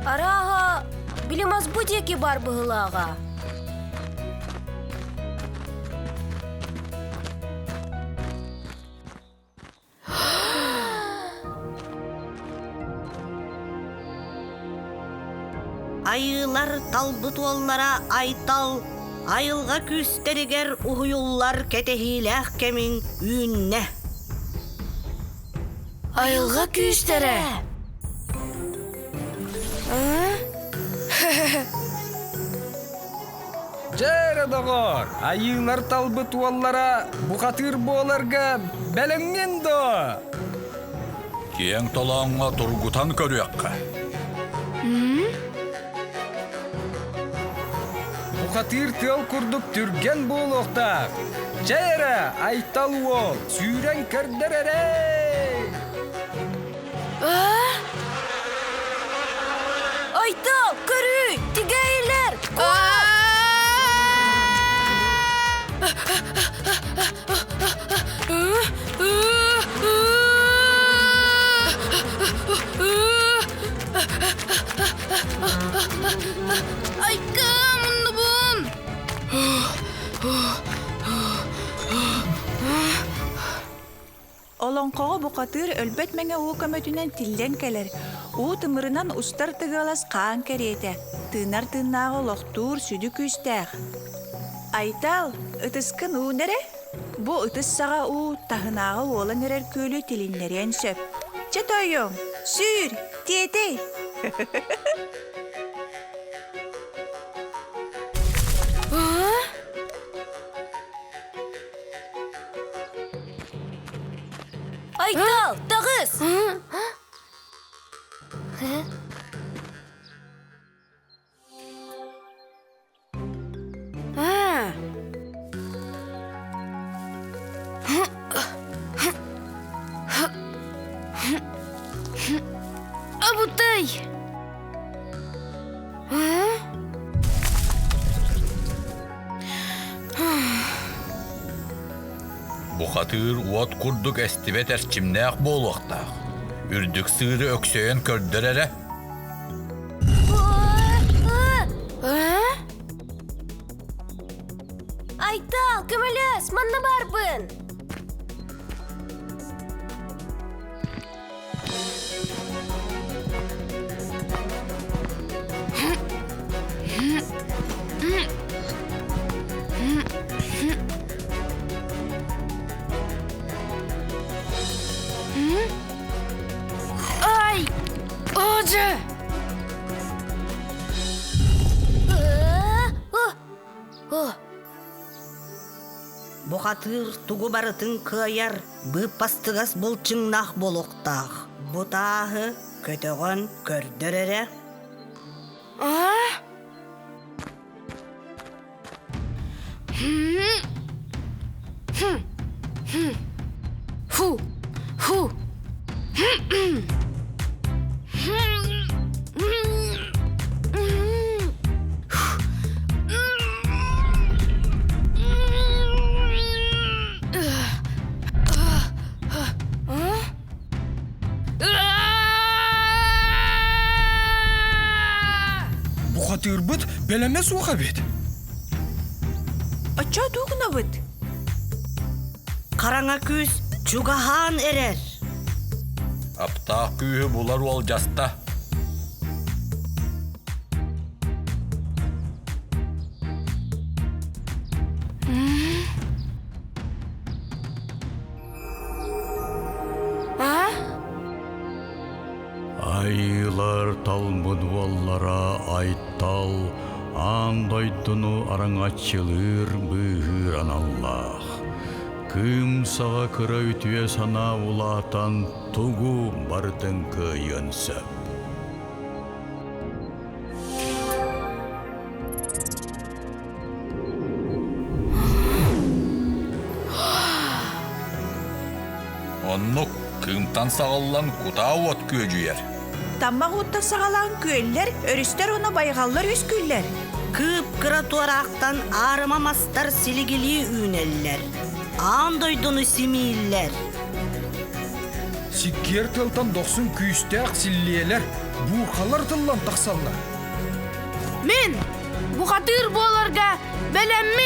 Arağa, bilemez bu deki bar bıhılağa. Ayılar talbıt onlara aytal, ayılga küsteriger uhuyullar ketehileh kemin ünne. Ayılga küstere. Jere dogor, ayılar talbı tuvallara bu katır boğalarga belengen do. Кең толаңға тұрғытан көріяққа. Bu katır tıl kurduk türgen boğulukta. Jere aytal ol, süren kırderere. Aytal, körü, tigeyler. Ay kamın bun. Олонқоға бұқатыр өлбет мәңе уы көмөтінен тиллен кәлер. Уы тымырынан ұстар тыгалас қаан кәреті. Тынар тыннағы лоқтур сүді күстәғ. Айтал, ұтыскын уы нәре? Бұ ұтыс саға уы тахынағы олы нәрер көлі тилинлерен сөп. Чатойың, сүр, тетей. Aytal, tağız. Abutay. Бұқатыр уат күрдік әстібет әрчімнәқ болуқтақ. Үрдік сыры өксөйен көрдір әрі. Aytal, kömeliz, manna barbın. Ay, acı. Bu katır tugu barıtın kıyar, bu pastıgas bulçınnak boluktağ. Bu tağı kötüğün kördürere. Fu, fu. Bu katır bıt belemez oğa bit. Açça tuğuna bıt. Karana küs çugahan erer. Аптақ күйі бұлар ол жаста. Айылар талмыд боллара айттал, андойдуну араңачылыр бұғыр аналлах. Кым саға кыра үтуе сана улатан тугу бардың кыйынсып. Оннық кымтан сағаллан құта от көжүйер. Тамmaq утта сағалан көллер, өрістер оны байғаллар өз күллер. Кып кыра туарақтан арымамастар силигили үнеллер. Андойдуну симииллер. Сиккер тылтан 90 күйістәк силлиелер, буырқалар тыллан тақсаллар. Мен бұқатыр боларға бәләмме